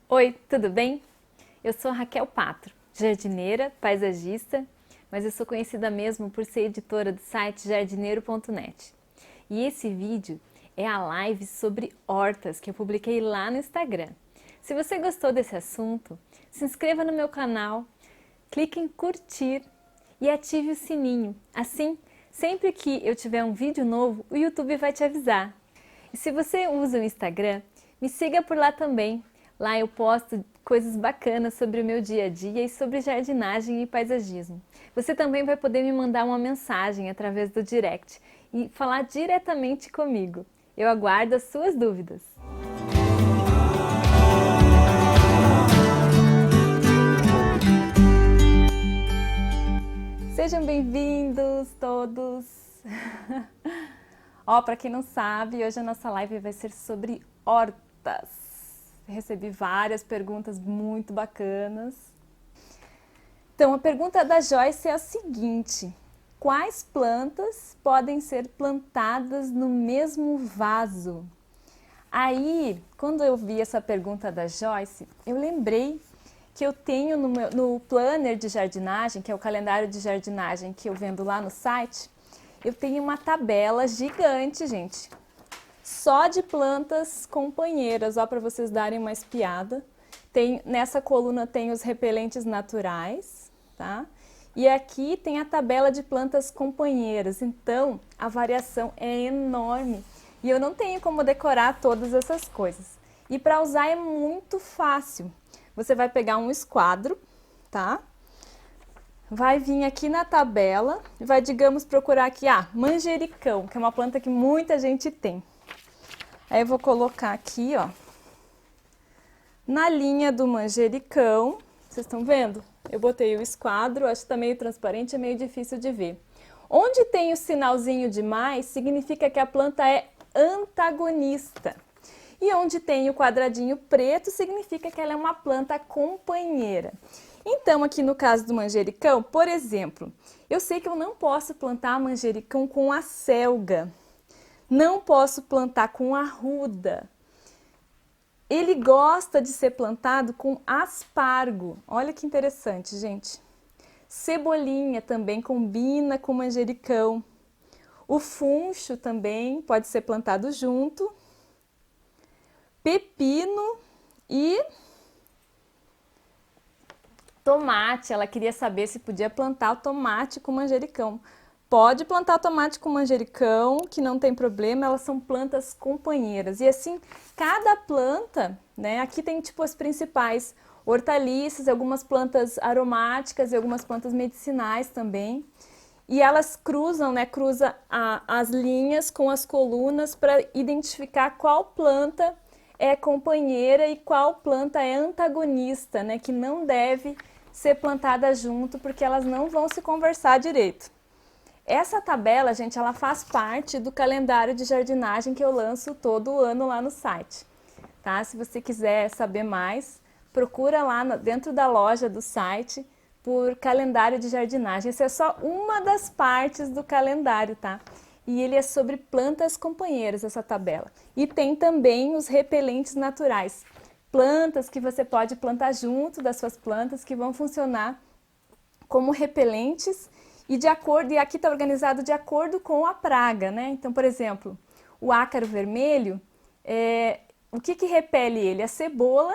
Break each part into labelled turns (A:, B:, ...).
A: Oi, tudo bem? Eu sou Raquel Patro, jardineira, paisagista, mas eu sou conhecida mesmo por ser editora do site jardineiro.net. E esse vídeo é a live sobre hortas que eu publiquei lá no Instagram. Se você gostou desse assunto, se inscreva no meu canal, clique em curtir e ative o sininho. Assim, sempre que eu tiver um vídeo novo, o YouTube vai te avisar. E se você usa o Instagram, me siga por lá também. Lá eu posto coisas bacanas sobre o meu dia a dia e sobre jardinagem e paisagismo. Você também vai poder me mandar uma mensagem através do direct e falar diretamente comigo. Eu aguardo as suas dúvidas. Sejam bem-vindos todos! Ó, para quem não sabe, hoje a nossa live vai ser sobre hortas. Recebi várias perguntas muito bacanas. Então, a pergunta da Joyce é a seguinte: quais plantas podem ser plantadas no mesmo vaso? Aí, quando eu vi essa pergunta da Joyce, eu lembrei que eu tenho no planner de jardinagem, que é o calendário de jardinagem que eu vendo lá no site, eu tenho uma tabela gigante, gente, só de plantas companheiras, ó, para vocês darem uma espiada. Nessa coluna tem os repelentes naturais, tá? E aqui tem a tabela de plantas companheiras, então a variação é enorme. E eu não tenho como decorar todas essas coisas. E para usar é muito fácil. Você vai pegar um esquadro, tá? Vai vir aqui na tabela, vai, digamos, procurar aqui, manjericão, que é uma planta que muita gente tem. Aí eu vou colocar aqui, ó, na linha do manjericão. Vocês estão vendo? Eu botei o esquadro, acho que tá meio transparente, é meio difícil de ver. Onde tem o sinalzinho de mais, significa que a planta é antagonista. E onde tem o quadradinho preto, significa que ela é uma planta companheira. Então, aqui no caso do manjericão, por exemplo, eu sei que eu não posso plantar manjericão com acelga. Não posso plantar com arruda. Ele gosta de ser plantado com aspargo. Olha que interessante, gente. Cebolinha também combina com manjericão. O funcho também pode ser plantado junto. Pepino e tomate. Ela queria saber se podia plantar o tomate com manjericão. Pode plantar tomate com manjericão, que não tem problema, elas são plantas companheiras. E assim, cada planta, né? Aqui tem tipo as principais hortaliças, algumas plantas aromáticas e algumas plantas medicinais também. E elas cruzam, né? Cruza as linhas com as colunas para identificar qual planta é companheira e qual planta é antagonista, né? Que não deve ser plantada junto porque elas não vão se conversar direito. Essa tabela, gente, ela faz parte do calendário de jardinagem que eu lanço todo ano lá no site, tá? Se você quiser saber mais, procura lá dentro da loja do site por calendário de jardinagem. Essa é só uma das partes do calendário, tá? E ele é sobre plantas companheiras, essa tabela. E tem também os repelentes naturais. Plantas que você pode plantar junto das suas plantas que vão funcionar como repelentes e aqui está organizado de acordo com a praga, né? Então, por exemplo, o ácaro vermelho, o que repele ele? A cebola,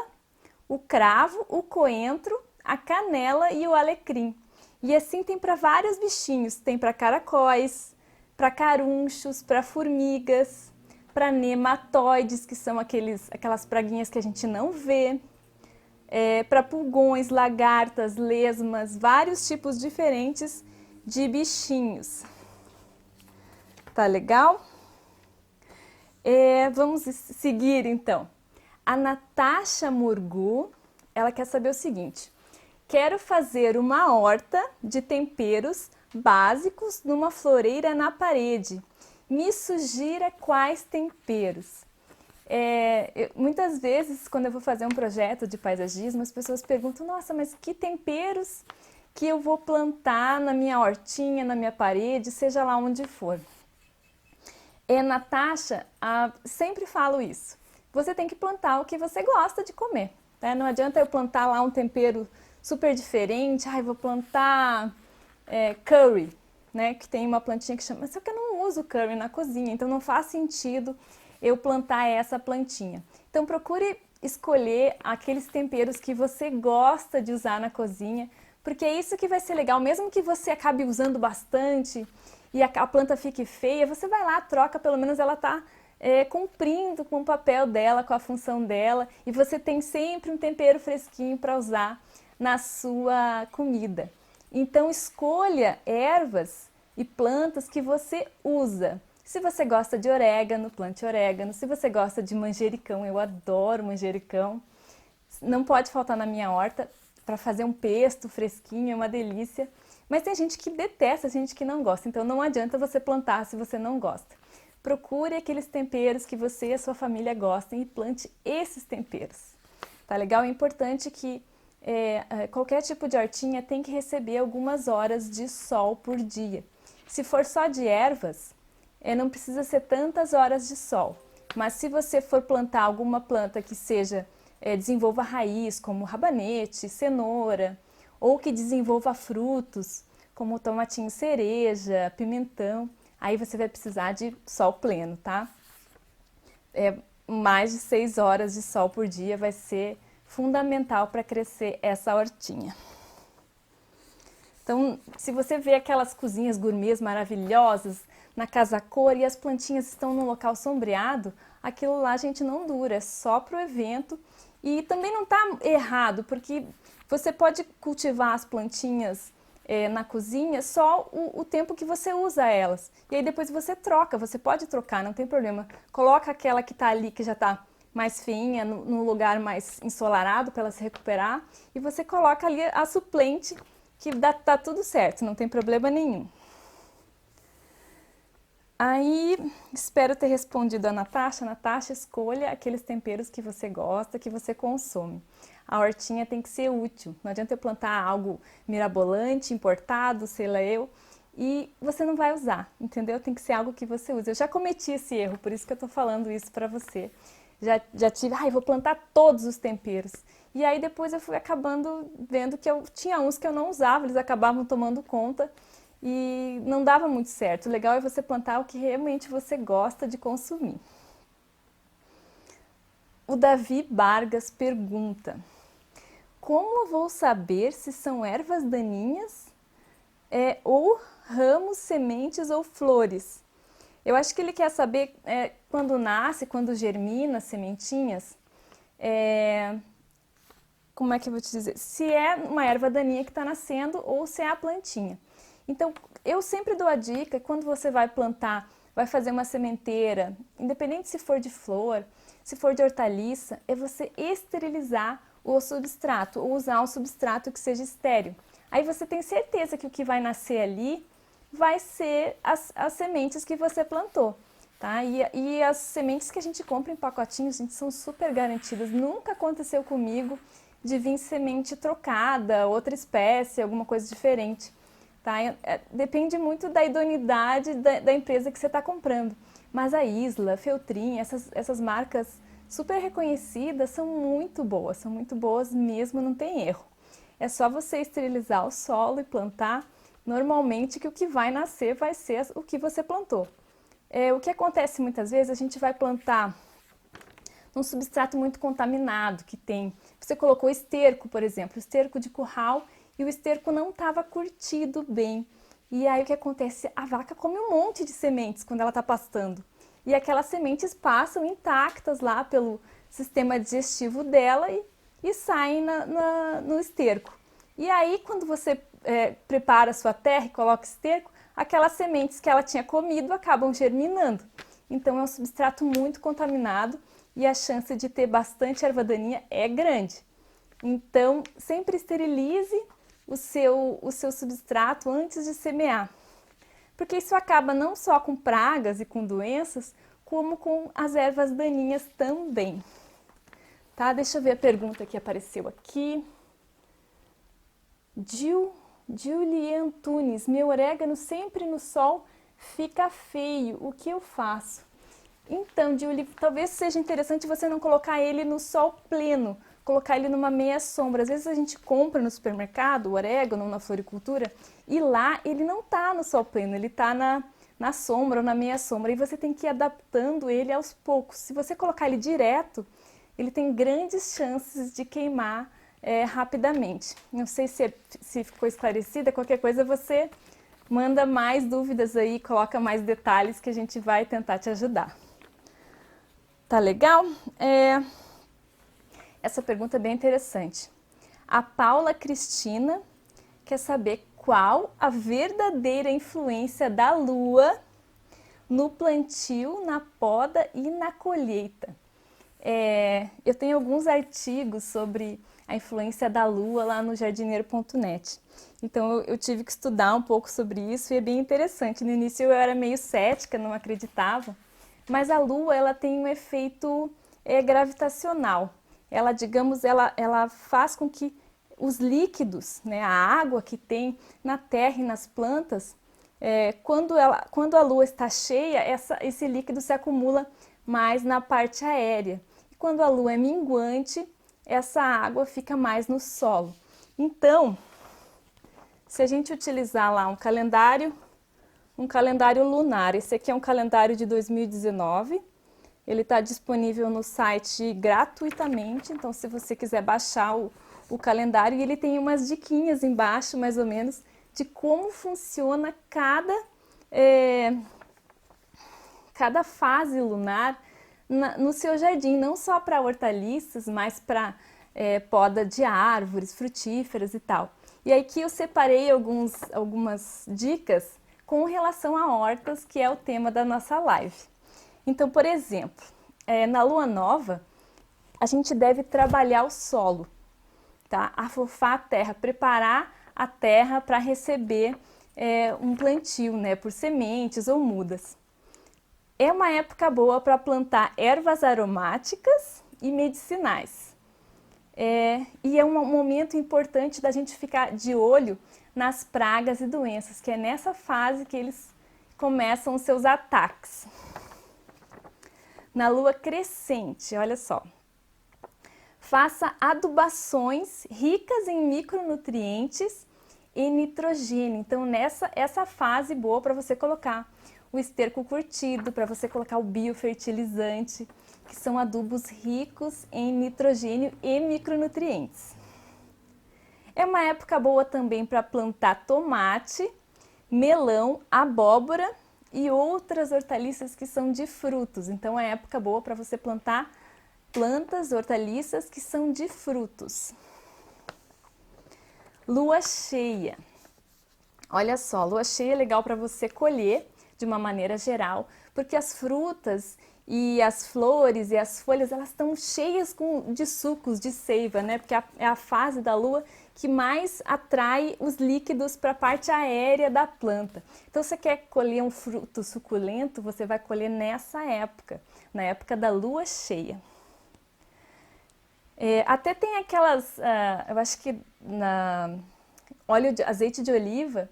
A: o cravo, o coentro, a canela e o alecrim. E assim tem para vários bichinhos, tem para caracóis, para carunchos, para formigas, para nematóides, que são aquelas praguinhas que a gente não vê, para pulgões, lagartas, lesmas, vários tipos diferentes de bichinhos. Tá legal? Vamos seguir então. A Natasha Murgu, ela quer saber o seguinte: quero fazer uma horta de temperos básicos numa floreira na parede. Me sugira quais temperos? Muitas vezes, quando eu vou fazer um projeto de paisagismo, as pessoas perguntam: nossa, mas que temperos que eu vou plantar na minha hortinha, na minha parede, seja lá onde for? Natasha, sempre falo isso. Você tem que plantar o que você gosta de comer. Tá? Não adianta eu plantar lá um tempero super diferente, vou plantar curry, né? Que tem uma plantinha que chama... Só que eu não uso curry na cozinha, então não faz sentido eu plantar essa plantinha. Então procure escolher aqueles temperos que você gosta de usar na cozinha, porque é isso que vai ser legal, mesmo que você acabe usando bastante e a planta fique feia, você vai lá, troca, pelo menos ela tá cumprindo com o papel dela, com a função dela, e você tem sempre um tempero fresquinho para usar na sua comida. Então escolha ervas e plantas que você usa. Se você gosta de orégano, plante orégano. Se você gosta de manjericão, eu adoro manjericão. Não pode faltar na minha horta para fazer um pesto fresquinho, é uma delícia. Mas tem gente que detesta, gente que não gosta, então não adianta você plantar se você não gosta. Procure aqueles temperos que você e a sua família gostem e plante esses temperos. Tá legal? É importante que qualquer tipo de hortinha tem que receber algumas horas de sol por dia. Se for só de ervas, não precisa ser tantas horas de sol. Mas se você for plantar alguma planta que desenvolva raiz, como rabanete, cenoura, ou que desenvolva frutos, como tomatinho cereja, pimentão, aí você vai precisar de sol pleno, tá? Mais de 6 horas de sol por dia vai ser fundamental para crescer essa hortinha. Então, se você vê aquelas cozinhas gourmets maravilhosas na casa cor e as plantinhas estão num local sombreado, aquilo lá, gente, não dura, é só pro evento. E também não está errado, porque você pode cultivar as plantinhas na cozinha só o tempo que você usa elas. E aí depois você troca, você pode trocar, não tem problema. Coloca aquela que está ali, que já está mais feinha, no lugar mais ensolarado para ela se recuperar. E você coloca ali a suplente, que tá tudo certo, não tem problema nenhum. Aí, espero ter respondido a Natasha. Natasha, escolha aqueles temperos que você gosta, que você consome. A hortinha tem que ser útil. Não adianta eu plantar algo mirabolante, importado, sei lá eu, e você não vai usar, entendeu? Tem que ser algo que você usa. Eu já cometi esse erro, por isso que eu tô falando isso pra você. Já tive, vou plantar todos os temperos. E aí depois eu fui acabando vendo que eu tinha uns que eu não usava, eles acabavam tomando conta. E não dava muito certo. O legal é você plantar o que realmente você gosta de consumir. O Davi Vargas pergunta: como vou saber se são ervas daninhas ou ramos, sementes ou flores? Eu acho que ele quer saber quando nasce, quando germina as sementinhas, como é que eu vou te dizer? Se é uma erva daninha que está nascendo ou se é a plantinha. Então, eu sempre dou a dica, quando você vai plantar, vai fazer uma sementeira, independente se for de flor, se for de hortaliça, é você esterilizar o substrato, ou usar um substrato que seja estéril. Aí você tem certeza que o que vai nascer ali vai ser as sementes que você plantou. Tá? E as sementes que a gente compra em pacotinhos, gente, são super garantidas. Nunca aconteceu comigo de vir semente trocada, outra espécie, alguma coisa diferente. Tá? Depende muito da idoneidade da empresa que você está comprando. Mas a Isla, Feltrin, essas marcas super reconhecidas são muito boas mesmo, não tem erro. É só você esterilizar o solo e plantar, normalmente que o que vai nascer vai ser o que você plantou. O que acontece muitas vezes, a gente vai plantar num substrato muito contaminado que tem. Você colocou esterco, por exemplo, esterco de curral, e o esterco não estava curtido bem. E aí o que acontece? A vaca come um monte de sementes quando ela está pastando. E aquelas sementes passam intactas lá pelo sistema digestivo dela e saem no esterco. E aí quando você prepara a sua terra e coloca esterco, aquelas sementes que ela tinha comido acabam germinando. Então é um substrato muito contaminado e a chance de ter bastante erva daninha é grande. Então sempre esterilize o seu substrato antes de semear, porque isso acaba não só com pragas e com doenças, como com as ervas daninhas também. Tá? Deixa eu ver a pergunta que apareceu aqui. Julie Antunes: meu orégano sempre no sol fica feio, o que eu faço? Então, Julie, talvez seja interessante você não colocar ele no sol pleno, colocar ele numa meia sombra. Às vezes a gente compra no supermercado o orégano na floricultura e lá ele não tá no sol pleno, ele tá na sombra ou na meia sombra, e você tem que ir adaptando ele aos poucos. Se você colocar ele direto, ele tem grandes chances de queimar rapidamente. Não sei se ficou esclarecida, qualquer coisa você manda mais dúvidas aí, coloca mais detalhes que a gente vai tentar te ajudar. Tá legal? Essa pergunta é bem interessante. A Paula Cristina quer saber qual a verdadeira influência da Lua no plantio, na poda e na colheita. Eu tenho alguns artigos sobre a influência da Lua lá no jardineiro.net. Então eu tive que estudar um pouco sobre isso e é bem interessante. No início eu era meio cética, não acreditava, mas a Lua ela tem um efeito gravitacional. Ela, digamos, ela faz com que os líquidos, né, a água que tem na terra e nas plantas, quando a Lua está cheia, esse líquido se acumula mais na parte aérea. E quando a Lua é minguante, essa água fica mais no solo. Então, se a gente utilizar lá um calendário lunar, esse aqui é um calendário de 2019, ele está disponível no site gratuitamente, então se você quiser baixar o calendário, e ele tem umas diquinhas embaixo, mais ou menos, de como funciona cada fase lunar no seu jardim, não só para hortaliças, mas para poda de árvores frutíferas e tal. E aqui eu separei algumas dicas com relação a hortas, que é o tema da nossa live. Então, por exemplo, na lua nova, a gente deve trabalhar o solo, tá? Afofar a terra, preparar a terra para receber um plantio, né? Por sementes ou mudas. É uma época boa para plantar ervas aromáticas e medicinais. E é um momento importante da gente ficar de olho nas pragas e doenças, que é nessa fase que eles começam os seus ataques. Na lua crescente, olha só, faça adubações ricas em micronutrientes e nitrogênio. Então, essa fase boa para você colocar o esterco curtido, para você colocar o biofertilizante, que são adubos ricos em nitrogênio e micronutrientes. É uma época boa também para plantar tomate, melão, abóbora e outras hortaliças que são de frutos. Então é época boa para você plantar plantas, hortaliças que são de frutos. Lua cheia. Olha só, lua cheia é legal para você colher de uma maneira geral, porque as frutas e as flores e as folhas, elas estão cheias de sucos, de seiva, né? Porque é a fase da lua que mais atrai os líquidos para a parte aérea da planta. Então, se você quer colher um fruto suculento, você vai colher nessa época, na época da lua cheia. Até tem aquelas, eu acho que na azeite de oliva,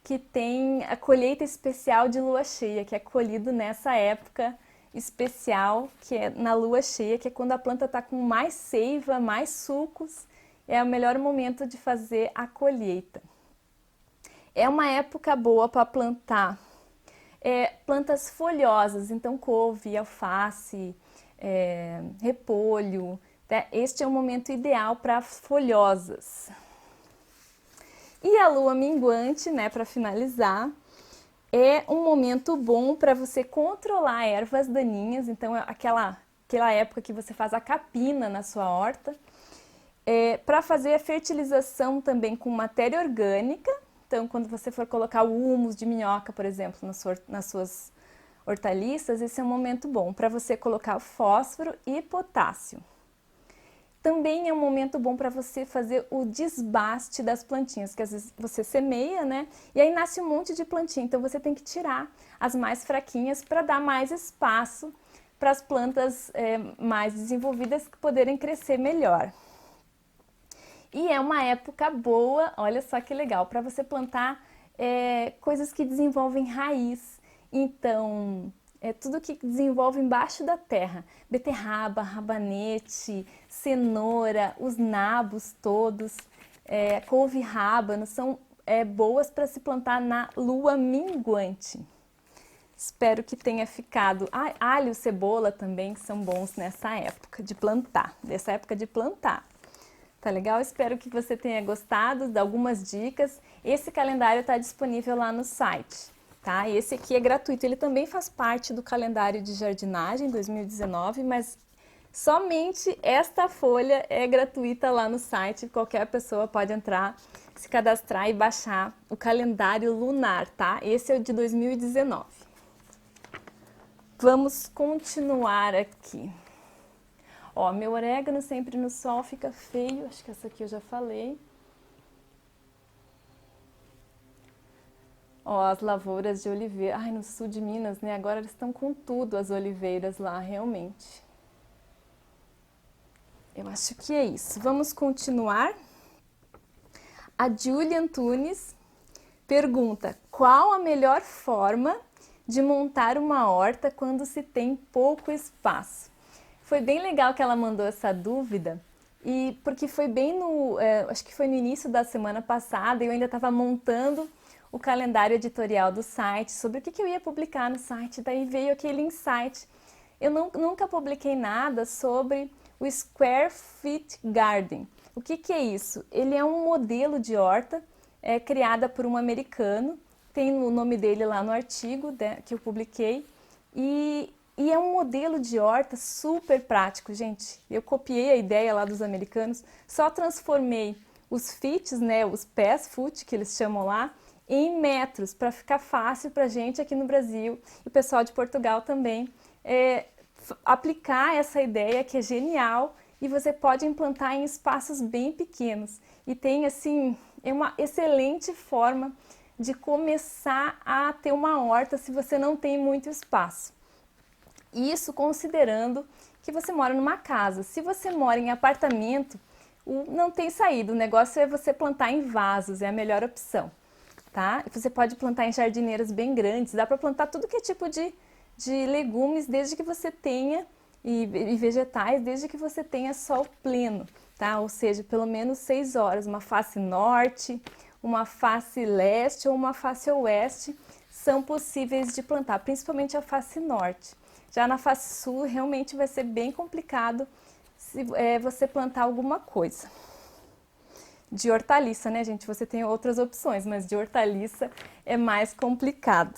A: que tem a colheita especial de lua cheia, que é colhido nessa época especial, que é na lua cheia, que é quando a planta está com mais seiva, mais sucos, é o melhor momento de fazer a colheita. É uma época boa para plantar plantas folhosas, então couve, alface, repolho. Este é o momento ideal para folhosas. E a lua minguante, né, para finalizar, é um momento bom para você controlar ervas daninhas. Então é aquela época que você faz a capina na sua horta, para fazer a fertilização também com matéria orgânica. Então, quando você for colocar o humus de minhoca, por exemplo, nas suas hortaliças, esse é um momento bom para você colocar fósforo e potássio. Também é um momento bom para você fazer o desbaste das plantinhas, que às vezes você semeia, né? E aí nasce um monte de plantinha, então você tem que tirar as mais fraquinhas para dar mais espaço para as plantas mais desenvolvidas poderem crescer melhor. E é uma época boa, olha só que legal, para você plantar coisas que desenvolvem raiz. Então, É tudo que desenvolve embaixo da terra. Beterraba, rabanete, cenoura, os nabos todos, couve rábano, são boas para se plantar na lua minguante. Espero que tenha ficado. Alho, cebola também são bons nessa época de plantar, dessa época de plantar. Tá legal? Espero que você tenha gostado de algumas dicas. Esse calendário está disponível lá no site, tá? Esse aqui é gratuito, ele também faz parte do calendário de jardinagem 2019, mas somente esta folha é gratuita lá no site. Qualquer pessoa pode entrar, se cadastrar e baixar o calendário lunar, tá? Esse é o de 2019. Vamos continuar aqui. Ó, meu orégano sempre no sol fica feio, acho que essa aqui eu já falei. Ó, as lavouras de oliveira, no sul de Minas, né? Agora eles estão com tudo, as oliveiras lá, realmente. Eu acho que é isso. Vamos continuar. A Júlia Antunes pergunta: qual a melhor forma de montar uma horta quando se tem pouco espaço? Foi bem legal que ela mandou essa dúvida, e porque foi bem acho que foi no início da semana passada, eu ainda estava montando o calendário editorial do site, sobre o que eu ia publicar no site, daí veio aquele insight. Eu nunca publiquei nada sobre o Square Feet Garden. O que é isso? Ele é um modelo de horta criada por um americano, tem o nome dele lá no artigo que eu publiquei, e é um modelo de horta super prático, gente. Eu copiei a ideia lá dos americanos, só transformei os feet, né, os pés, foot, que eles chamam lá, em metros, para ficar fácil para a gente aqui no Brasil e o pessoal de Portugal também aplicar essa ideia que é genial, e você pode implantar em espaços bem pequenos. E tem assim, é uma excelente forma de começar a ter uma horta se você não tem muito espaço. Isso considerando que você mora numa casa. Se você mora em apartamento, não tem saída. O negócio é você plantar em vasos, é a melhor opção, tá? Você pode plantar em jardineiras bem grandes, dá para plantar tudo que é tipo de legumes, desde que você tenha, e vegetais, desde que você tenha sol pleno, tá? Ou seja, pelo menos 6 horas, uma face norte, uma face leste ou uma face oeste são possíveis de plantar, principalmente a face norte. Já na face sul, realmente vai ser bem complicado se você plantar alguma coisa. De hortaliça, né, gente? Você tem outras opções, mas de hortaliça é mais complicado.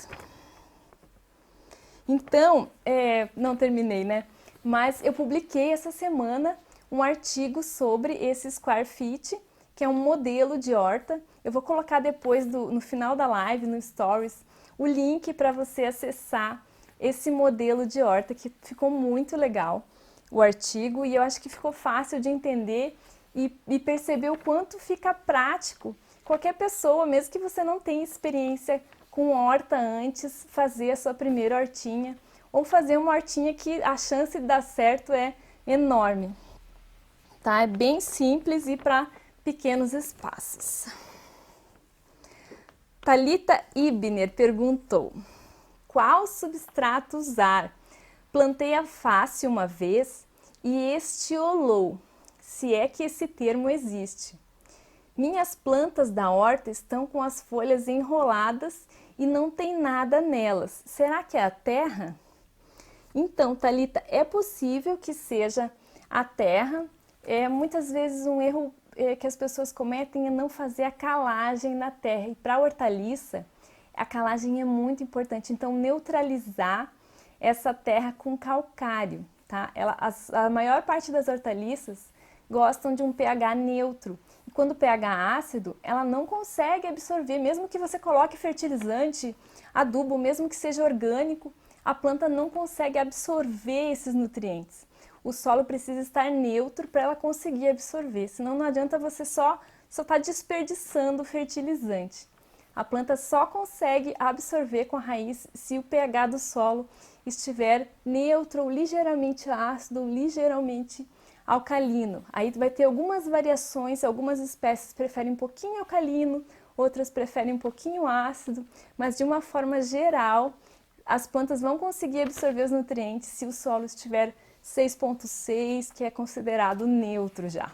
A: Então, não terminei, né? Mas eu publiquei essa semana um artigo sobre esse Square Feet, que é um modelo de horta. Eu vou colocar depois, no final da live, no Stories, o link para você acessar esse modelo de horta, que ficou muito legal, o artigo, e eu acho que ficou fácil de entender e perceber o quanto fica prático. Qualquer pessoa, mesmo que você não tenha experiência com horta antes, fazer a sua primeira hortinha, ou fazer uma hortinha que a chance de dar certo é enorme, tá? É bem simples e para pequenos espaços. Thalita Ibner perguntou: qual substrato usar? Plantei alface uma vez e estiolou, se é que esse termo existe. Minhas plantas da horta estão com as folhas enroladas e não tem nada nelas. Será que é a terra? Então, Thalita, é possível que seja a terra. Muitas vezes um erro que as pessoas cometem é não fazer a calagem na terra. E para a hortaliça, a calagem é muito importante. Então, neutralizar essa terra com calcário, tá? A maior parte das hortaliças gostam de um pH neutro. E quando o pH é ácido, ela não consegue absorver, mesmo que você coloque fertilizante, adubo, mesmo que seja orgânico, a planta não consegue absorver esses nutrientes. O solo precisa estar neutro para ela conseguir absorver, senão não adianta você só estar desperdiçando fertilizante. A planta só consegue absorver com a raiz se o pH do solo estiver neutro, ou ligeiramente ácido, ou ligeiramente alcalino. Aí vai ter algumas variações, algumas espécies preferem um pouquinho alcalino, outras preferem um pouquinho ácido, mas de uma forma geral, as plantas vão conseguir absorver os nutrientes se o solo estiver 6,6, que é considerado neutro já.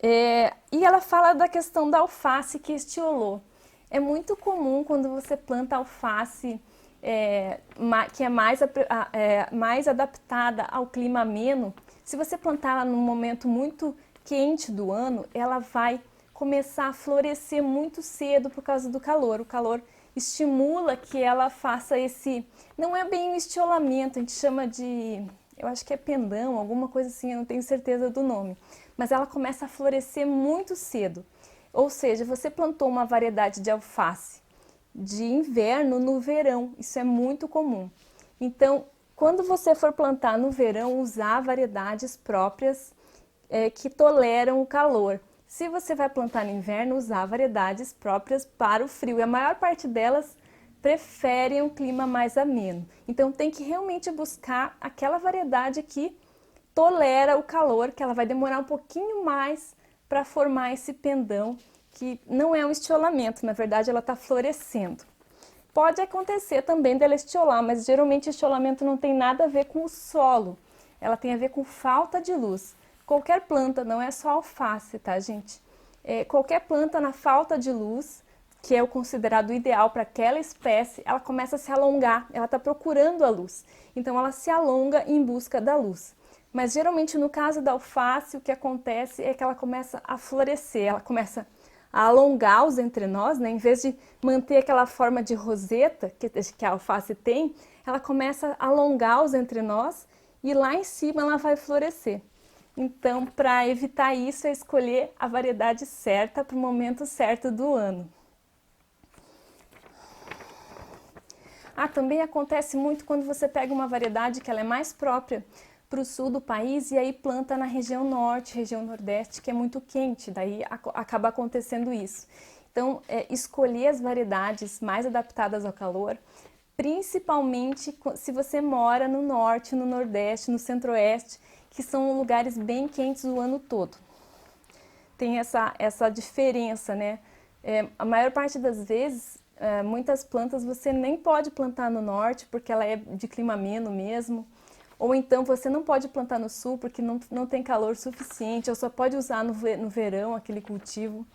A: E ela fala da questão da alface que estiolou. É muito comum quando você planta alface que é mais adaptada ao clima ameno. Se você plantar ela num momento muito quente do ano, ela vai começar a florescer muito cedo por causa do calor. O calor estimula que ela faça não é bem um estiolamento, a gente chama de, eu acho que é pendão, alguma coisa assim, eu não tenho certeza do nome. Mas ela começa a florescer muito cedo. Ou seja, você plantou uma variedade de alface de inverno no verão, isso é muito comum. Então, quando você for plantar no verão, usar variedades próprias que toleram o calor. Se você vai plantar no inverno, usar variedades próprias para o frio. E a maior parte delas preferem um clima mais ameno. Então tem que realmente buscar aquela variedade que tolera o calor, que ela vai demorar um pouquinho mais para formar esse pendão, que não é um estiolamento, na verdade ela está florescendo. Pode acontecer também dela estiolar, mas geralmente estiolamento não tem nada a ver com o solo, ela tem a ver com falta de luz. Qualquer planta, não é só alface, tá, gente? Qualquer planta na falta de luz, que é o considerado ideal para aquela espécie, ela começa a se alongar, ela está procurando a luz. Então ela se alonga em busca da luz. Mas geralmente no caso da alface, o que acontece é que ela começa a florescer, ela começa a alongar os entrenós, né? Em vez de manter aquela forma de roseta que a alface tem, ela começa a alongar os entrenós e lá em cima ela vai florescer. Então, para evitar isso, é escolher a variedade certa para o momento certo do ano. Também acontece muito quando você pega uma variedade que ela é mais própria para o sul do país e aí planta na região norte, região nordeste, que é muito quente, daí acaba acontecendo isso. Então, escolher as variedades mais adaptadas ao calor, principalmente se você mora no norte, no nordeste, no centro-oeste, que são lugares bem quentes o ano todo. Tem essa diferença, né? A maior parte das vezes, muitas plantas você nem pode plantar no norte, porque ela é de clima ameno mesmo, ou então você não pode plantar no sul, porque não tem calor suficiente, ou só pode usar no verão aquele cultivo.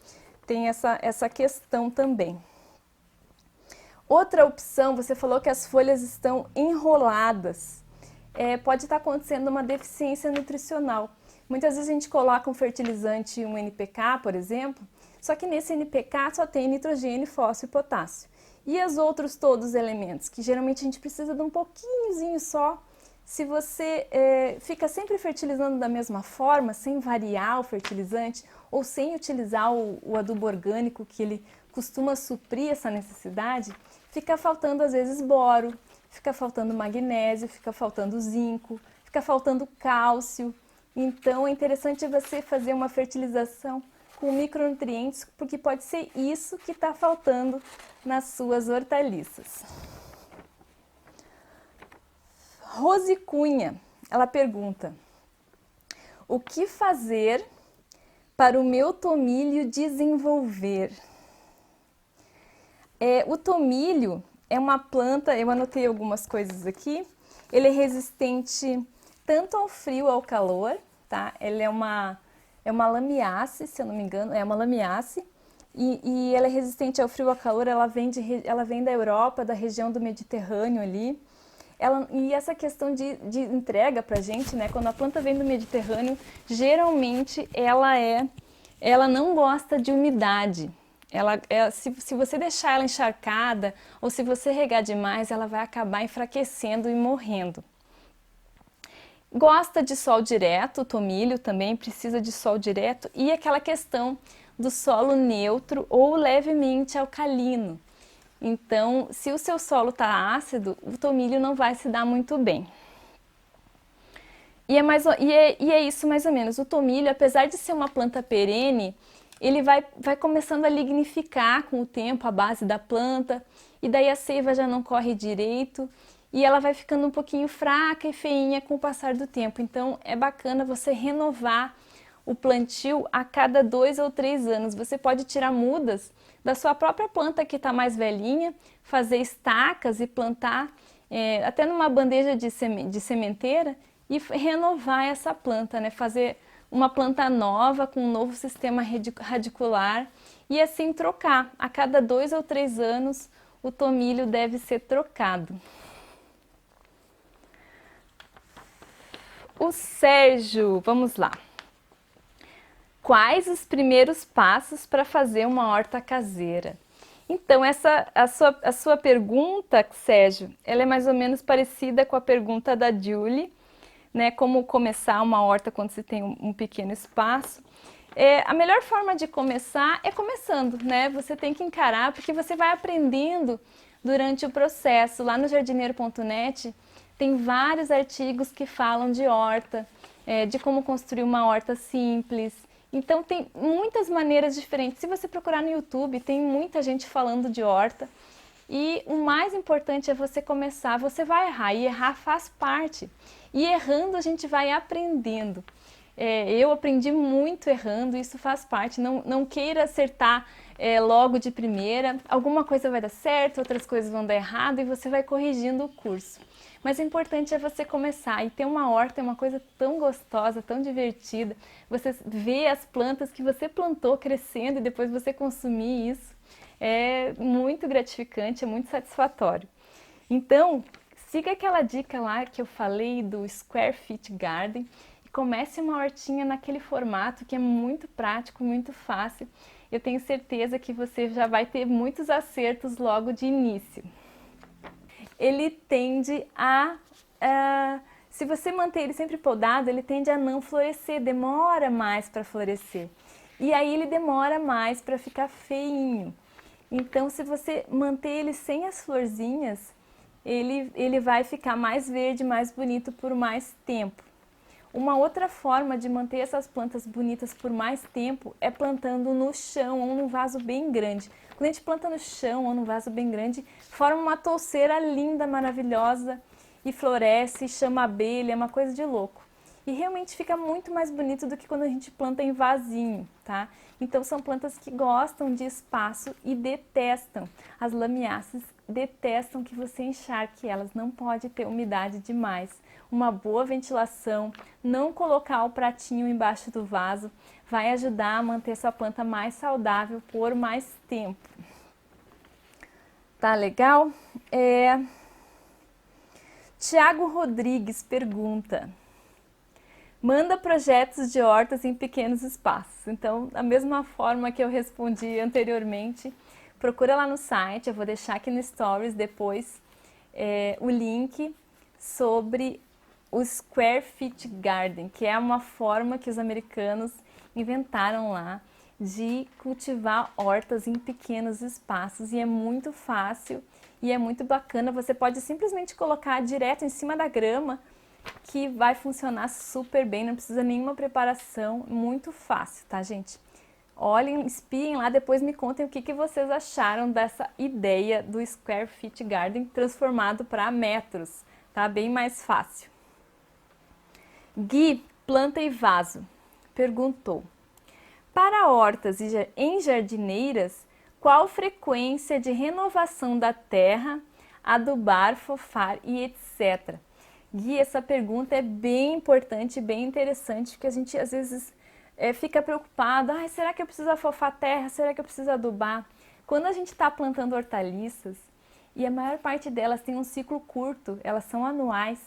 A: Tem essa questão também. Outra opção, você falou que as folhas estão enroladas. Pode estar acontecendo uma deficiência nutricional. Muitas vezes a gente coloca um fertilizante, um NPK, por exemplo, só que nesse NPK só tem nitrogênio, fósforo e potássio. E os outros todos os elementos, que geralmente a gente precisa de um pouquinhozinho só. Se você fica sempre fertilizando da mesma forma, sem variar o fertilizante, ou sem utilizar o adubo orgânico, que ele costuma suprir essa necessidade, fica faltando às vezes boro, fica faltando magnésio, fica faltando zinco, fica faltando cálcio. Então é interessante você fazer uma fertilização com micronutrientes, porque pode ser isso que está faltando nas suas hortaliças. Rose Cunha, ela pergunta: o que fazer para o meu tomilho desenvolver? O tomilho é uma planta, eu anotei algumas coisas aqui, ele é resistente tanto ao frio ao calor, tá? Ele é uma lamiácea, se eu não me engano, é uma lamiácea, e ela é resistente ao frio ao calor, ela vem da Europa, da região do Mediterrâneo ali. E essa questão de entrega pra gente, né? Quando a planta vem do Mediterrâneo, geralmente ela não gosta de umidade. Se você deixar ela encharcada ou se você regar demais, ela vai acabar enfraquecendo e morrendo. Gosta de sol direto, o tomilho também precisa de sol direto, e aquela questão do solo neutro ou levemente alcalino. Então, se o seu solo está ácido, o tomilho não vai se dar muito bem. E é isso mais ou menos. O tomilho, apesar de ser uma planta perene, ele vai começando a lignificar com o tempo a base da planta, e daí a seiva já não corre direito, e ela vai ficando um pouquinho fraca e feinha com o passar do tempo. Então, é bacana você renovar o plantio a cada 2 ou 3 anos. Você pode tirar mudas da sua própria planta que está mais velhinha, fazer estacas e plantar até numa bandeja de sementeira e renovar essa planta, né? Fazer uma planta nova com um novo sistema radicular e assim trocar. A cada 2 ou 3 anos o tomilho deve ser trocado. O Sérgio, vamos lá. Quais os primeiros passos para fazer uma horta caseira? Então, a sua pergunta, Sérgio, ela é mais ou menos parecida com a pergunta da Julie, né? Como começar uma horta quando se tem um pequeno espaço. A melhor forma de começar é começando, né? Você tem que encarar, porque você vai aprendendo durante o processo. Lá no jardineiro.net tem vários artigos que falam de horta, de como construir uma horta simples. Então tem muitas maneiras diferentes. Se você procurar no YouTube, tem muita gente falando de horta. E o mais importante é você começar. Você vai errar e errar faz parte. E errando a gente vai aprendendo. Eu aprendi muito errando, isso faz parte. Não queira acertar logo de primeira. Alguma coisa vai dar certo, outras coisas vão dar errado e você vai corrigindo o curso. Mas o importante é você começar. E ter uma horta é uma coisa tão gostosa, tão divertida. Você vê as plantas que você plantou crescendo e depois você consumir isso. É muito gratificante, é muito satisfatório. Então, siga aquela dica lá que eu falei do Square Fit Garden e comece uma hortinha naquele formato que é muito prático, muito fácil. Eu tenho certeza que você já vai ter muitos acertos logo de início. Ele tende se você manter ele sempre podado, ele tende a não florescer, demora mais para florescer. E aí ele demora mais para ficar feinho. Então, se você manter ele sem as florzinhas, ele vai ficar mais verde, mais bonito por mais tempo. Uma outra forma de manter essas plantas bonitas por mais tempo é plantando no chão ou num vaso bem grande. Quando a gente planta no chão ou num vaso bem grande, forma uma touceira linda, maravilhosa e floresce, chama abelha, é uma coisa de louco. E realmente fica muito mais bonito do que quando a gente planta em vasinho, tá? Então são plantas que gostam de espaço e detestam. As lamiáceas detestam que você encharque elas, não pode ter umidade demais. Uma boa ventilação, não colocar o pratinho embaixo do vaso, vai ajudar a manter sua planta mais saudável por mais tempo. Tá legal? Tiago Rodrigues pergunta: manda projetos de hortas em pequenos espaços. Então, da mesma forma que eu respondi anteriormente, procura lá no site, eu vou deixar aqui no Stories depois o link sobre o Square Fit Garden, que é uma forma que os americanos inventaram lá de cultivar hortas em pequenos espaços e é muito fácil e é muito bacana. Você pode simplesmente colocar direto em cima da grama que vai funcionar super bem, não precisa nenhuma preparação, muito fácil, tá, gente? Olhem, espiem lá, depois me contem o que vocês acharam dessa ideia do Square Fit Garden transformado para metros, tá? Bem mais fácil. Gui, planta e vaso, perguntou: para hortas em jardineiras, qual frequência de renovação da terra, adubar, fofar e etc.? Gui, essa pergunta é bem importante, bem interessante, porque a gente às vezes fica preocupado, será que eu preciso afofar a terra, será que eu preciso adubar? Quando a gente está plantando hortaliças, e a maior parte delas tem um ciclo curto, elas são anuais,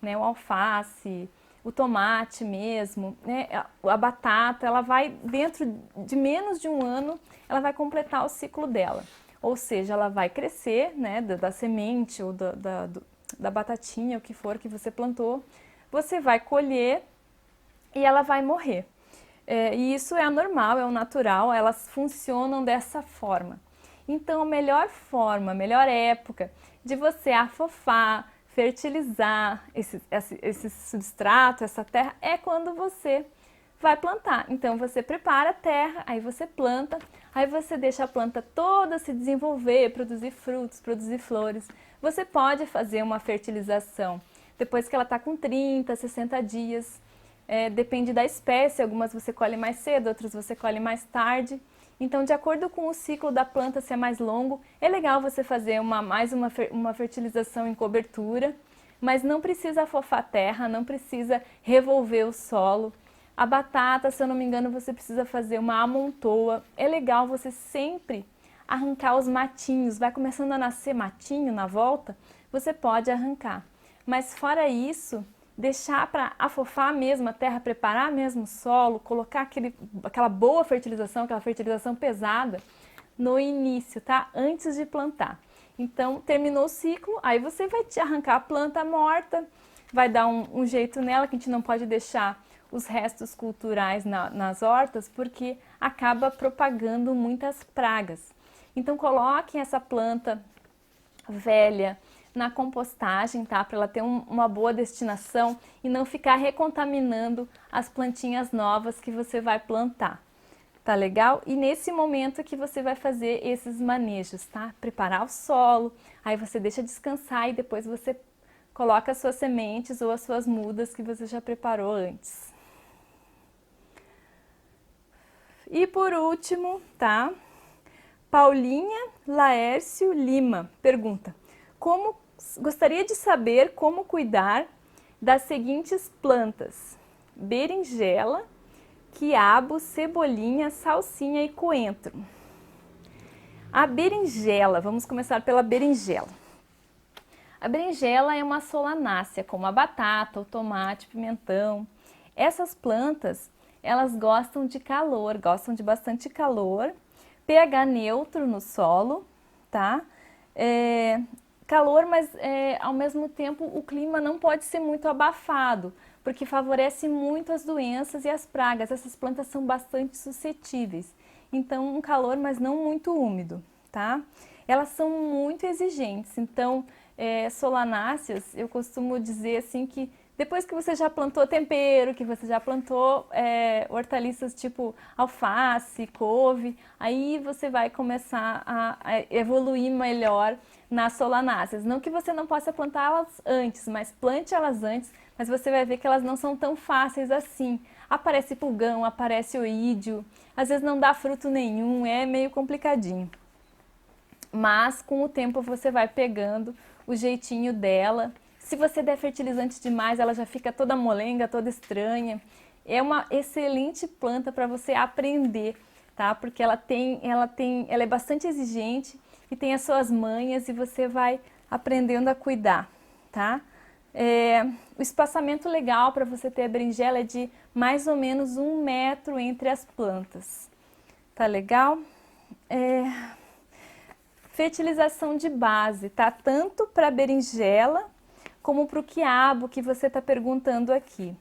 A: né? O alface, o tomate mesmo, né? A batata, ela vai dentro de menos de um ano, ela vai completar o ciclo dela. Ou seja, ela vai crescer, né, da semente ou da batatinha, o que for que você plantou, você vai colher e ela vai morrer. E isso é normal, é o natural, elas funcionam dessa forma. Então, a melhor forma, a melhor época de você afofar, fertilizar esse substrato, essa terra, é quando você vai plantar. Então, você prepara a terra, aí você planta, aí você deixa a planta toda se desenvolver, produzir frutos, produzir flores. Você pode fazer uma fertilização depois que ela está com 30, 60 dias. depende da espécie, algumas você colhe mais cedo, outras você colhe mais tarde. Então, de acordo com o ciclo da planta ser mais longo, é legal você fazer uma fertilização em cobertura, mas não precisa afofar a terra, não precisa revolver o solo. A batata, se eu não me engano, você precisa fazer uma amontoa. É legal você sempre arrancar os matinhos, vai começando a nascer matinho na volta, você pode arrancar. Mas fora isso, deixar para afofar mesmo a terra, preparar mesmo o solo, colocar aquela boa fertilização, aquela fertilização pesada no início, tá? Antes de plantar. Então, terminou o ciclo, aí você vai arrancar a planta morta, vai dar um jeito nela, que a gente não pode deixar os restos culturais nas hortas, porque acaba propagando muitas pragas. Então, coloquem essa planta velha na compostagem, tá? Para ela ter uma boa destinação e não ficar recontaminando as plantinhas novas que você vai plantar. Tá legal? E nesse momento que você vai fazer esses manejos, tá? Preparar o solo, aí você deixa descansar e depois você coloca as suas sementes ou as suas mudas que você já preparou antes. E por último, tá? Paulinha Laércio Lima pergunta: gostaria de saber como cuidar das seguintes plantas: berinjela, quiabo, cebolinha, salsinha e coentro. A berinjela, vamos começar pela berinjela. A berinjela é uma solanácea, como a batata, o tomate, pimentão. Essas plantas, elas gostam de calor, gostam de bastante calor, pH neutro no solo, tá? Calor, mas ao mesmo tempo o clima não pode ser muito abafado, porque favorece muito as doenças e as pragas. Essas plantas são bastante suscetíveis. Então, um calor, mas não muito úmido, tá? Elas são muito exigentes. Então, solanáceas, eu costumo dizer assim que depois que você já plantou tempero, que você já plantou hortaliças tipo alface, couve, aí você vai começar a evoluir melhor nas solanáceas. Não que você não possa plantá-las antes, mas plante elas antes, mas você vai ver que elas não são tão fáceis assim. Aparece pulgão, aparece oídio, às vezes não dá fruto nenhum, é meio complicadinho. Mas com o tempo você vai pegando o jeitinho dela. Se você der fertilizante demais, ela já fica toda molenga, toda estranha. É uma excelente planta para você aprender, tá? Porque ela é bastante exigente e tem as suas manhas e você vai aprendendo a cuidar, tá? O espaçamento legal para você ter a berinjela é de mais ou menos 1 metro entre as plantas. Tá legal? Fertilização de base, tá? Tanto para berinjela como para o quiabo que você está perguntando aqui.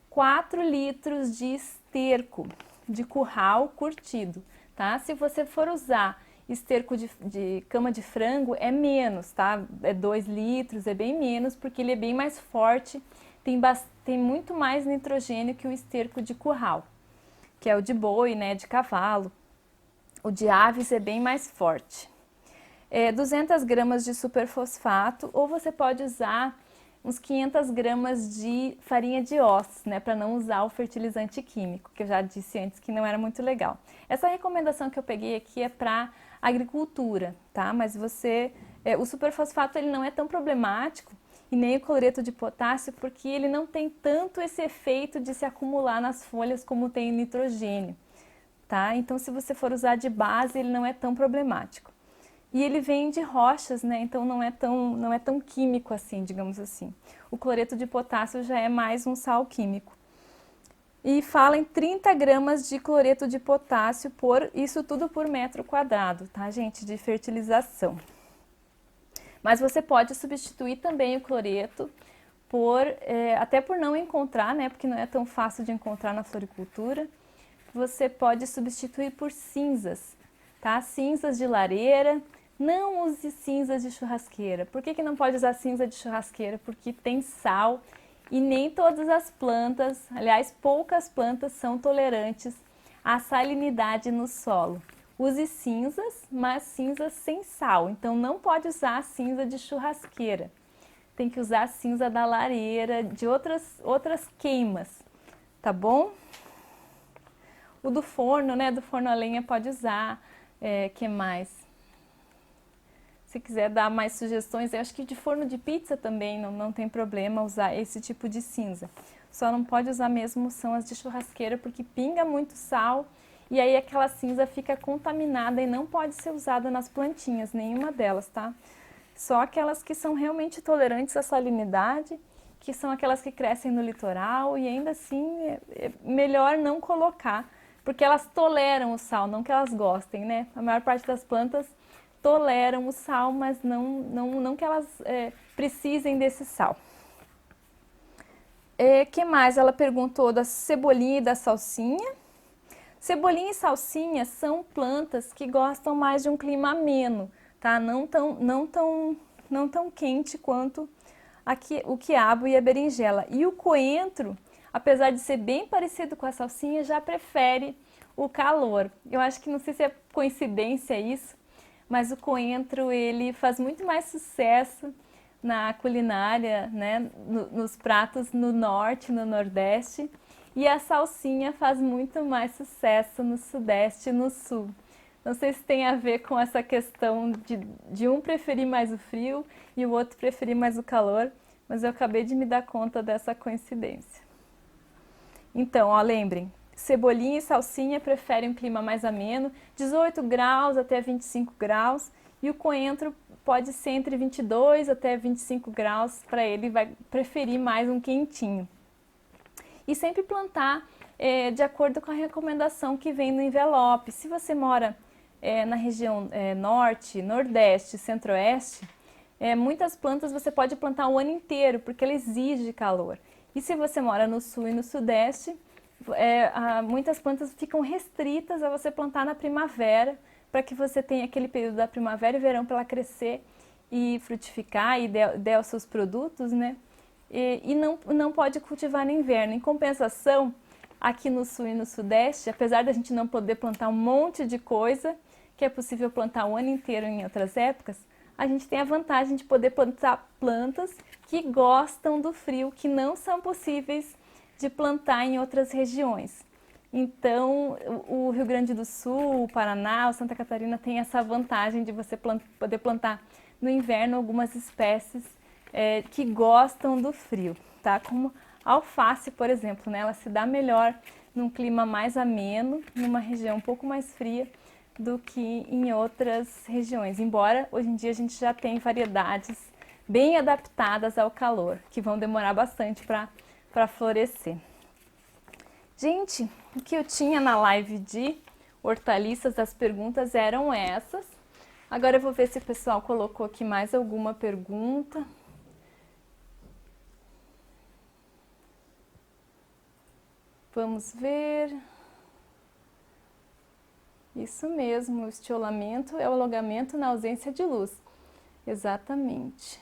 A: 4 litros de esterco de curral curtido, tá? Se você for usar esterco de cama de frango, é menos, tá? É 2 litros, é bem menos, porque ele é bem mais forte, tem muito mais nitrogênio que o esterco de curral, que é o de boi, né, de cavalo. O de aves é bem mais forte. 200 gramas de superfosfato, ou você pode usar uns 500 gramas de farinha de ossos, né, para não usar o fertilizante químico, que eu já disse antes que não era muito legal. Essa recomendação que eu peguei aqui é para agricultura, tá? Mas o superfosfato ele não é tão problemático e nem o cloreto de potássio, porque ele não tem tanto esse efeito de se acumular nas folhas como tem o nitrogênio, tá? Então, se você for usar de base, ele não é tão problemático. E ele vem de rochas, né? Então não é tão químico assim, digamos assim. O cloreto de potássio já é mais um sal químico. E fala em 30 gramas de cloreto de potássio isso tudo por metro quadrado, tá, gente? De fertilização. Mas você pode substituir também o cloreto até por não encontrar, né? Porque não é tão fácil de encontrar na floricultura. Você pode substituir por cinzas, tá? Cinzas de lareira. Não use cinzas de churrasqueira. Por que não pode usar cinza de churrasqueira? Porque tem sal e nem todas as plantas, aliás, poucas plantas são tolerantes à salinidade no solo. Use cinzas, mas cinzas sem sal. Então não pode usar a cinza de churrasqueira. Tem que usar a cinza da lareira, de outras queimas, tá bom? O do forno, né? Do forno a lenha pode usar. Que mais? Se quiser dar mais sugestões, eu acho que de forno de pizza também não tem problema usar esse tipo de cinza. Só não pode usar mesmo são as de churrasqueira, porque pinga muito sal e aí aquela cinza fica contaminada e não pode ser usada nas plantinhas, nenhuma delas, tá? Só aquelas que são realmente tolerantes à salinidade, que são aquelas que crescem no litoral e ainda assim é melhor não colocar, porque elas toleram o sal, não que elas gostem, né? A maior parte das plantas toleram o sal, mas não que elas precisem desse sal. Que mais? Ela perguntou da cebolinha e da salsinha. Cebolinha e salsinha são plantas que gostam mais de um clima ameno, tá? Não tão quente quanto o quiabo e a berinjela. E o coentro, apesar de ser bem parecido com a salsinha, já prefere o calor. Eu acho que não sei se é coincidência isso, mas o coentro ele faz muito mais sucesso na culinária, né, nos pratos no norte, no nordeste, e a salsinha faz muito mais sucesso no sudeste e no sul. Não sei se tem a ver com essa questão de um preferir mais o frio e o outro preferir mais o calor, mas eu acabei de me dar conta dessa coincidência. Então, ó, lembrem, cebolinha e salsinha preferem um clima mais ameno, 18 graus até 25 graus, e o coentro pode ser entre 22 até 25 graus, para ele vai preferir mais um quentinho. E sempre plantar de acordo com a recomendação que vem no envelope. Se você mora na região norte, nordeste, centro-oeste, muitas plantas você pode plantar o ano inteiro, porque ela exige calor. E se você mora no sul e no sudeste, muitas plantas ficam restritas a você plantar na primavera, para que você tenha aquele período da primavera e verão para ela crescer e frutificar e der os seus produtos, né? E não pode cultivar no inverno. Em compensação, aqui no sul e no sudeste, apesar da gente não poder plantar um monte de coisa, que é possível plantar o ano inteiro em outras épocas, a gente tem a vantagem de poder plantar plantas que gostam do frio, que não são possíveis de plantar em outras regiões. Então, o Rio Grande do Sul, o Paraná, o Santa Catarina tem essa vantagem de você poder plantar no inverno algumas espécies que gostam do frio, tá? Como a alface, por exemplo, né? Ela se dá melhor num clima mais ameno, numa região um pouco mais fria do que em outras regiões. Embora hoje em dia a gente já tem variedades bem adaptadas ao calor, que vão demorar bastante para florescer. Gente, o que eu tinha na live de hortaliças, as perguntas eram essas. Agora eu vou ver se o pessoal colocou aqui mais alguma pergunta. Vamos ver. Isso mesmo, o estiolamento é o alongamento na ausência de luz. Exatamente.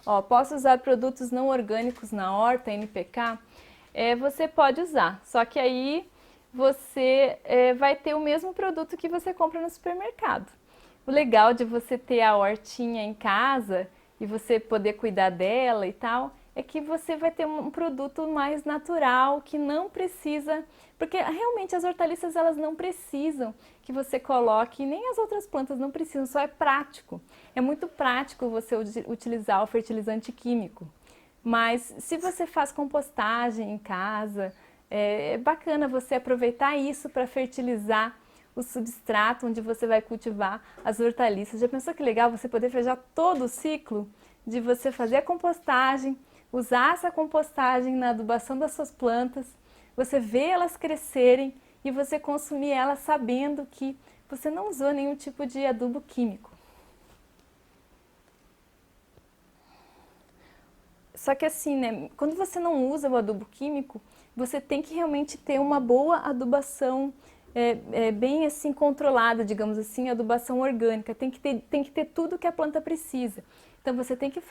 A: Ó, posso usar produtos não orgânicos na horta, NPK? Você pode usar, só que aí você vai ter o mesmo produto que você compra no supermercado. O legal de você ter a hortinha em casa e você poder cuidar dela e tal, é que você vai ter um produto mais natural, que não precisa, porque realmente as hortaliças elas não precisam que você coloque, nem as outras plantas não precisam, só é prático. É muito prático você utilizar o fertilizante químico. Mas se você faz compostagem em casa, é bacana você aproveitar isso para fertilizar o substrato onde você vai cultivar as hortaliças. Já pensou que legal você poder fechar todo o ciclo de você fazer a compostagem, usar essa compostagem na adubação das suas plantas, você vê elas crescerem e você consumir elas sabendo que você não usou nenhum tipo de adubo químico. Só que assim, né, quando você não usa o adubo químico, você tem que realmente ter uma boa adubação, bem assim controlada, digamos assim, adubação orgânica. Tem que ter tudo que a planta precisa. Então você tem que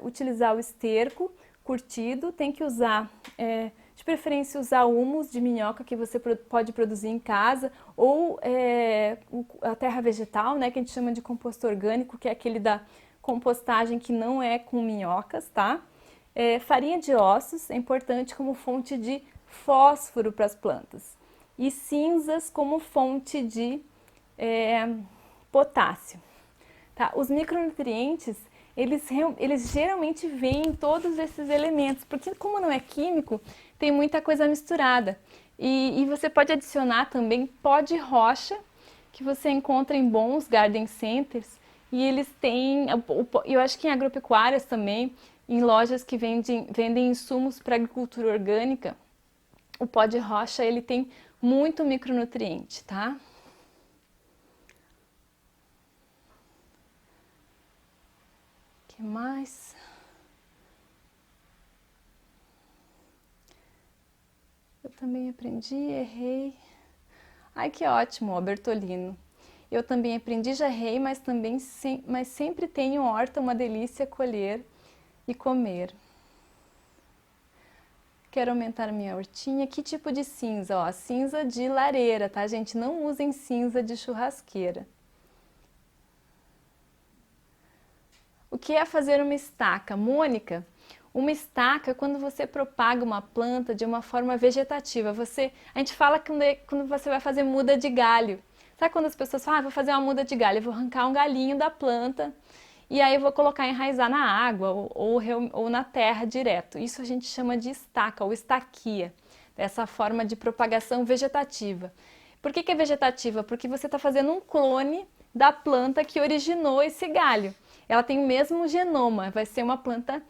A: utilizar o esterco curtido, tem que usar, de preferência usar humus de minhoca que você pode produzir em casa, ou a terra vegetal, né, que a gente chama de composto orgânico, que é aquele da compostagem que não é com minhocas, tá? Farinha de ossos é importante como fonte de fósforo para as plantas e cinzas como fonte de potássio. Tá? Os micronutrientes, eles geralmente vêm em todos esses elementos, porque como não é químico, tem muita coisa misturada. E você pode adicionar também pó de rocha, que você encontra em bons garden centers, e eles têm, eu acho que em agropecuárias também, em lojas que vendem insumos para agricultura orgânica, o pó de rocha ele tem muito micronutriente, tá? O que mais? Eu também aprendi, errei. Ai, que ótimo, ó, Bertolino. Eu também aprendi, já errei, mas sempre tenho horta, uma delícia colher e comer. Quero aumentar minha hortinha. Que tipo de cinza? Ó, cinza de lareira, tá, gente? Não usem cinza de churrasqueira. O que é fazer uma estaca? Mônica, uma estaca é quando você propaga uma planta de uma forma vegetativa. A gente fala que quando você vai fazer muda de galho. Sabe quando as pessoas falam, vou fazer uma muda de galho, eu vou arrancar um galhinho da planta e aí eu vou colocar enraizar na água ou na terra direto. Isso a gente chama de estaca ou estaquia, dessa forma de propagação vegetativa. Por que é vegetativa? Porque você está fazendo um clone da planta que originou esse galho. Ela tem o mesmo genoma, vai ser uma planta,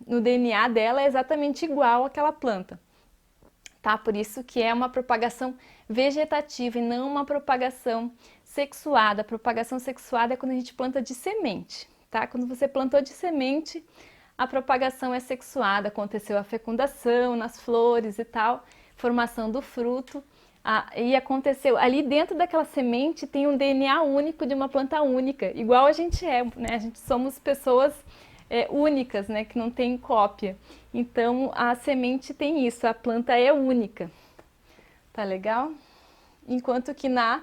A: no DNA dela é exatamente igual àquela planta. Tá? Por isso que é uma propagação vegetativa e não uma propagação sexuada. A propagação sexuada é quando a gente planta de semente, tá? Quando você plantou de semente, a propagação é sexuada, aconteceu a fecundação nas flores e tal, formação do fruto, e aconteceu, ali dentro daquela semente tem um DNA único de uma planta única, igual a gente é, né? A gente somos pessoas únicas, né? Que não tem cópia. Então a semente tem isso, a planta é única. Tá legal? Enquanto que na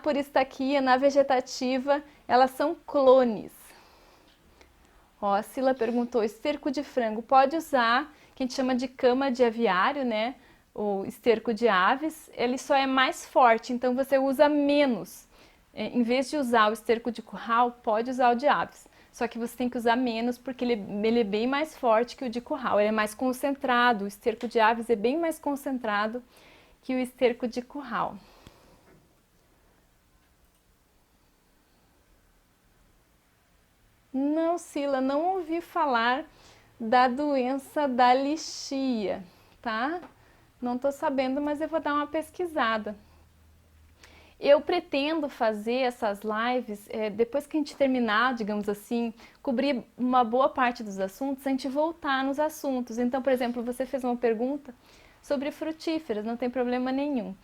A: puristaquia, na vegetativa, elas são clones. Ó, a Sila perguntou, esterco de frango pode usar, que a gente chama de cama de aviário, né? O esterco de aves, ele só é mais forte, então você usa menos. Em vez de usar o esterco de curral, pode usar o de aves. Só que você tem que usar menos porque ele é bem mais forte que o de curral, ele é mais concentrado. O esterco de aves é bem mais concentrado que o esterco de curral. Não, Sila, não ouvi falar da doença da lixia, tá? Não tô sabendo, mas eu vou dar uma pesquisada. Eu pretendo fazer essas lives, depois que a gente terminar, digamos assim, cobrir uma boa parte dos assuntos, a gente voltar nos assuntos. Então, por exemplo, você fez uma pergunta sobre frutíferas, não tem problema nenhum.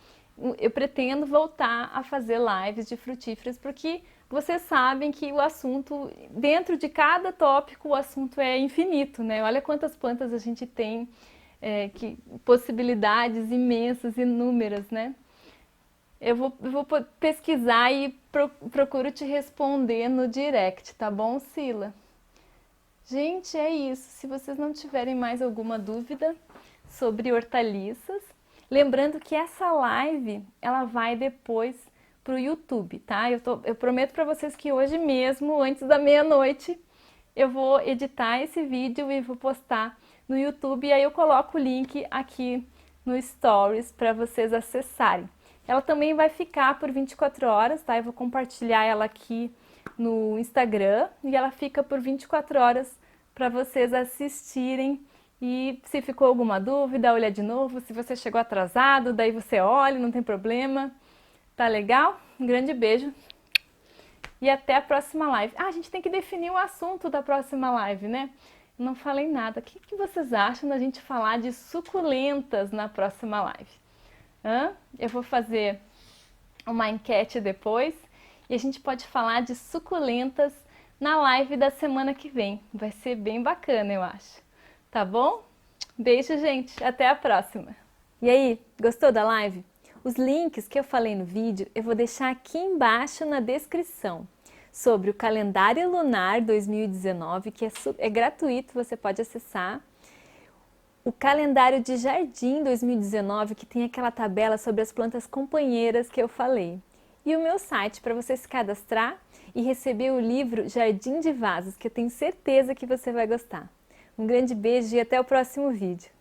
A: Eu pretendo voltar a fazer lives de frutíferas, porque vocês sabem que o assunto, dentro de cada tópico, o assunto é infinito, né? Olha quantas plantas a gente tem, possibilidades imensas, inúmeras, né? Eu vou pesquisar e procuro te responder no direct, tá bom, Sila? Gente, é isso. Se vocês não tiverem mais alguma dúvida sobre hortaliças, lembrando que essa live, ela vai depois pro YouTube, tá? Eu prometo para vocês que hoje mesmo, antes da meia-noite, eu vou editar esse vídeo e vou postar no YouTube, e aí eu coloco o link aqui no Stories para vocês acessarem. Ela também vai ficar por 24 horas, tá? Eu vou compartilhar ela aqui no Instagram e ela fica por 24 horas para vocês assistirem. E se ficou alguma dúvida, olha de novo. Se você chegou atrasado, daí você olha, não tem problema. Tá legal? Um grande beijo e até a próxima live. Ah, a gente tem que definir o assunto da próxima live, né? Não falei nada. O que vocês acham da gente falar de suculentas na próxima live? Eu vou fazer uma enquete depois e a gente pode falar de suculentas na live da semana que vem. Vai ser bem bacana, eu acho. Tá bom? Beijo, gente. Até a próxima. E aí, gostou da live? Os links que eu falei no vídeo eu vou deixar aqui embaixo na descrição sobre o calendário lunar 2019, que é gratuito, você pode acessar. o calendário de jardim 2019, que tem aquela tabela sobre as plantas companheiras que eu falei. E o meu site para você se cadastrar e receber o livro Jardim de Vasos, que eu tenho certeza que você vai gostar. Um grande beijo e até o próximo vídeo.